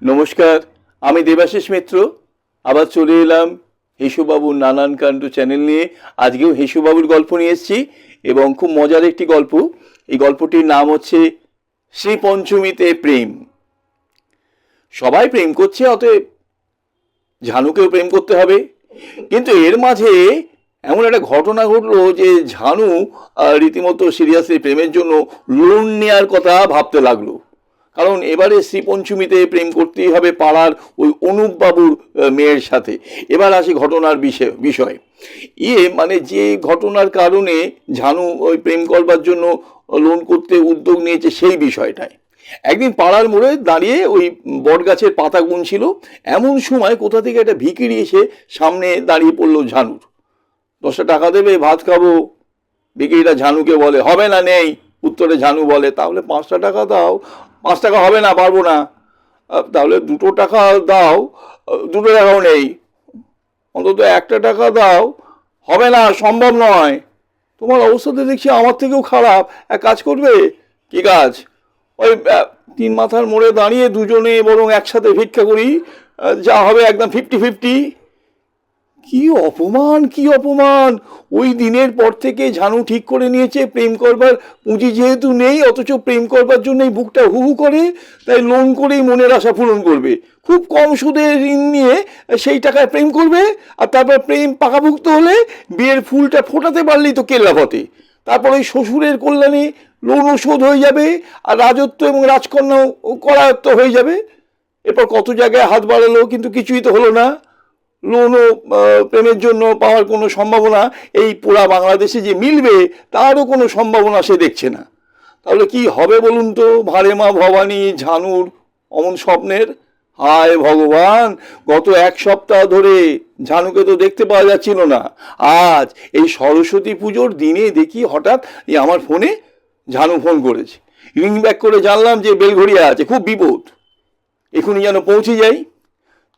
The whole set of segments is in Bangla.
নমস্কার, আমি দেবাশিস মিত্র। আবার চলে এলাম হেসুবাবুর নানান কাণ্ড চ্যানেল নিয়ে। আজকেও হেসুবাবুর গল্প নিয়ে এসেছি এবং খুব মজার একটি গল্প। এই গল্পটির নাম হচ্ছে শ্রী পঞ্চমীতে প্রেম। সবাই প্রেম করছে, অতএব ঝানুকেও প্রেম করতে হবে। কিন্তু এর মাঝে এমন একটা ঘটনা ঘটলো যে ঝানু রীতিমতো সিরিয়াসলি প্রেমের জন্য লোন নেওয়ার কথা ভাবতে লাগলো। কারণ এবারে শ্রীপঞ্চমীতে প্রেম করতেই হবে পাড়ার ওই অনুপ বাবুর মেয়ের সাথে। এবার আসি ঘটনার বিষয় মানে যে ঘটনার কারণে ঝানু ওই প্রেম করবার জন্য লোন করতে উদ্যোগ নিয়েছে সেই বিষয়টায়। একদিন পাড়ার মোড়ে দাঁড়িয়ে ওই বট গাছের পাতা গুনছিল, এমন সময় কোথা থেকে একটা ভিখিরি এসে সামনে দাঁড়িয়ে পড়লো ঝানুর। 10টা টাকা দেবে, ভাত খাবো। ভিখিরিটা ঝানুকে বলে, হবে না, নেই। উত্তরে ঝানু বলে, তাহলে 5টা টাকা দাও। 5 টাকা হবে না, পারবো না। তাহলে 2 টাকা দাও। 2 টাকাও নেই। অন্তত 1 টাকা দাও। হবে না, সম্ভব নয়। তোমার অবস্থাতে দেখছি আমার থেকেও খারাপ। এক কাজ করবে? কি কাজ? ওই 3 মাথার মোড়ে দাঁড়িয়ে দুজনে বরং একসাথে ভিক্ষা করি, যা হবে একদম 50-50। কি অপমান, কি অপমান! ওই দিনের পর থেকে ঝানু ঠিক করে নিয়েছে প্রেম করবার পুঁজি যেহেতু নেই, অথচ প্রেম করবার জন্যই বুকটা হু হু করে, তাই লোন করেই মনের আশা পূরণ করবে। খুব কম সুদে ঋণ নিয়ে সেই টাকায় প্রেম করবে, আর তারপর প্রেম পাকাভুক্ত হলে বিয়ের ফুলটা ফোটাতে পারলেই তো কেল্লাফতে। তারপর ওই শ্বশুরের কল্যাণে লোনও শোধ হয়ে যাবে, আর রাজত্ব এবং রাজকন্যাও করায়ত্ত হয়ে যাবে। এরপর কত জায়গায় হাত বাড়ালো, কিন্তু কিছুই তো হলো না। লোনও প্রেমের জন্য পাওয়ার কোনো সম্ভাবনা এই পুরা বাংলাদেশে যে মিলবে তারও কোনো সম্ভাবনা সে দেখছে না। তাহলে কি হবে বলুন তো? ভারে মা ভবানী ঝানুর অমন স্বপ্নের। হায় ভগবান! গত 1 সপ্তাহ ধরে ঝানুকে তো দেখতে পাওয়া যাচ্ছিল না। আজ এই সরস্বতী পুজোর দিনে দেখি হঠাৎ আমার ফোনে ঝানু ফোন করেছে। রিং ব্যাক করে জানলাম যে বেলঘড়িয়া আছে, খুব বিপদ, এখনই যেন পৌঁছে যাই।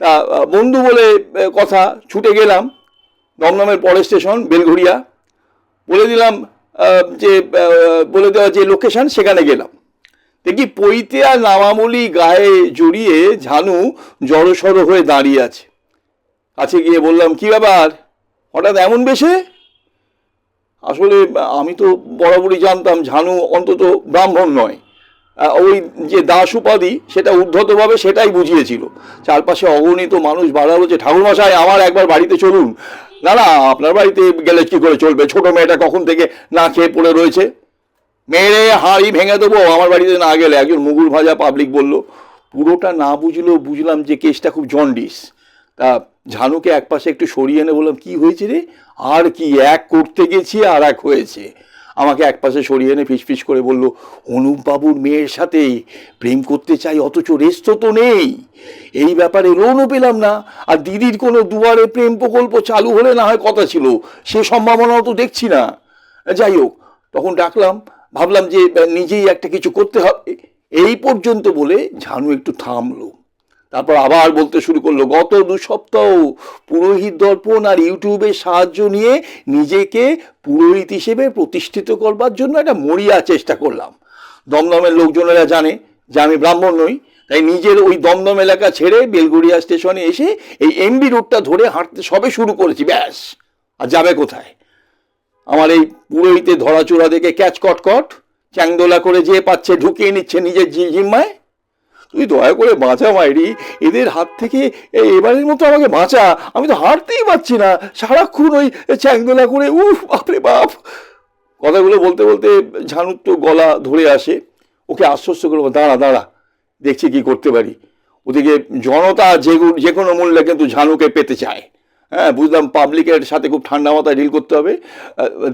তা বন্ধু বলে কথা, ছুটে গেলাম দমদমের পরের স্টেশন বেলঘড়িয়া। বলে দিলাম যে বলে দেওয়া যে লোকেশন, সেখানে গেলাম। দেখি পৈতে আর নামামলি গায়ে জড়িয়ে ঝানু জড়সড় হয়ে দাঁড়িয়ে আছে। কাছে গিয়ে বললাম, কি ব্যাপার, হঠাৎ এমন বেশে? আসলে আমি তো বরাবরই জানতাম ঝানু অন্তত ব্রাহ্মণ নয়। ওই যে দাস উপাধি সেটা উদ্ধতভাবে সেটাই বুঝিয়েছিল। চারপাশে অগণিত মানুষ বাড়ালো যে, ঠাকুরমশাই আমার একবার বাড়িতে চলুন। না না, আপনার বাড়িতে গেলে কি করে চলবে? ছোট মেয়েটা কখন থেকে না খেয়ে পড়ে রয়েছে। মেরে হাঁড়ি ভেঙে দেবো আমার বাড়িতে না গেলে, একজন মুগুর ভাজা পাবলিক বলল। পুরোটা না বুঝলেও বুঝলাম যে কেসটা খুব জন্ডিস। তা ঝানুকে একপাশে একটু সরিয়ে এনে বললাম, কি হয়েছে রে? আর কি, এক করতে গেছি আর এক হয়েছে। আমাকে একপাশে সরিয়ে এনে ফিসফিস করে বলল, অনুপ বাবুর মেয়ের সাথে প্রেম করতে চাই, অথচ রেস্ট তো নেই। এই ব্যাপারে লোনও পেলাম না। আর দিদির কোনো দুয়ারে প্রেম প্রকল্প চালু হলে না হয় কথা ছিল, সে সম্ভাবনাও তো দেখছি না। যাই হোক, তখন ডাকলাম, ভাবলাম যে নিজেই একটা কিছু করতে হবে। এই পর্যন্ত বলে ঝানু একটু থামলো। তারপর আবার বলতে শুরু করলো, গত 2 সপ্তাহ পুরোহিত দর্পণ আর ইউটিউবের সাহায্য নিয়ে নিজেকে পুরোহিত হিসেবে প্রতিষ্ঠিত করবার জন্য একটা মরিয়া চেষ্টা করলাম। দমদমের লোকজনেরা জানে যে আমি ব্রাহ্মণ নই, তাই নিজের ওই দমদম এলাকা ছেড়ে বেলঘড়িয়া স্টেশনে এসে এই এমবি রোডটা ধরে হাঁটতে সবে শুরু করেছি, ব্যাস। আর যাবে কোথায়? আমার এই পুরোহিতে ধরাচোরা দেখে ক্যাচ কটকট চ্যাংদোলা করে যে পাচ্ছে ঢুকিয়ে নিচ্ছে নিজের জিম্মায়। তুই দয়া করে বাঁচা মাইরি, এদের হাত থেকে এবারের মতো আমাকে বাঁচা। আমি তো হাঁটতেই পারছি না, সারাক্ষণ ওই চ্যাংদোলা করে, উফ বাপরে বাপ। কথাগুলো বলতে বলতে ঝানুর তো গলা ধরে আসে। ওকে আশ্বস্ত করবো, দাঁড়া দাঁড়া, দেখছি কি করতে পারি। ওদিকে জনতা যে কোনো মূল্যে কিন্তু ঝানুকে পেতে চায়। হ্যাঁ, বুঝলাম পাবলিকের সাথে খুব ঠান্ডা মাথায় ডিল করতে হবে।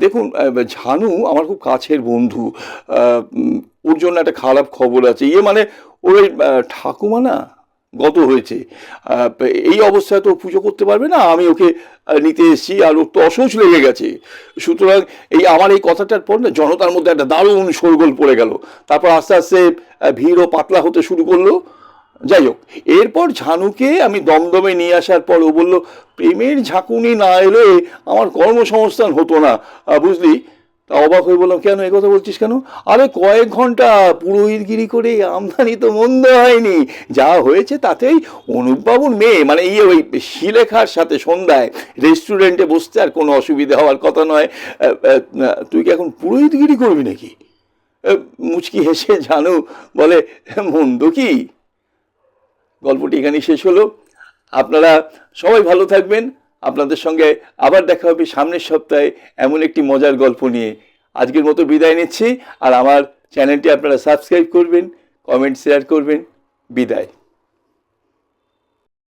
দেখুন, ঝানু আমার খুব কাছের বন্ধু। ওর জন্য একটা খারাপ খবর আছে। মানে ওর ওই ঠাকুমা না গত হয়েছে। এই অবস্থায় তো পুজো করতে পারবে না, আমি ওকে নিতে এসেছি, আর ওর তো অসহ্য লেগে গেছে। সুতরাং আমার এই কথাটার পর না জনতার মধ্যে একটা দারুণ শোরগোল পড়ে গেল। তারপর আস্তে আস্তে ভিড়ও পাতলা হতে শুরু করলো। যাই হোক, এরপর ঝানুকে আমি দমদমে নিয়ে আসার পর ও বলল, প্রেমের ঝাঁকুনি না এলে আমার কর্মসংস্থান হতো না, বুঝলি। তা অবাক হয়ে বললাম, কেন এই কথা বলছিস কেন? আরে কয়েক ঘন্টা পুরোহিতগিরি করে আমদানি তো মন্দ হয়নি, যা হয়েছে তাতেই অনুপবাবুর মেয়ে মানে ওই শিলেখার সাথে সন্ধ্যায় রেস্টুরেন্টে বসতে আর কোনো অসুবিধা হওয়ার কথা নয়। তুই কি এখন পুরোহিতগিরি করবি নাকি? মুচকি হেসে জানু বলে, মন্দ কি? গল্পটি এখানেই শেষ হলো। আপনারা সবাই ভালো থাকবেন। আপনাদের সঙ্গে আবার দেখা হবে সামনের সপ্তাহে এমন একটি মজার গল্প নিয়ে। আজকের মতো বিদায় নিচ্ছি। আর আমার চ্যানেলটি আপনারা সাবস্ক্রাইব করবেন, কমেন্ট শেয়ার করবেন। বিদায়।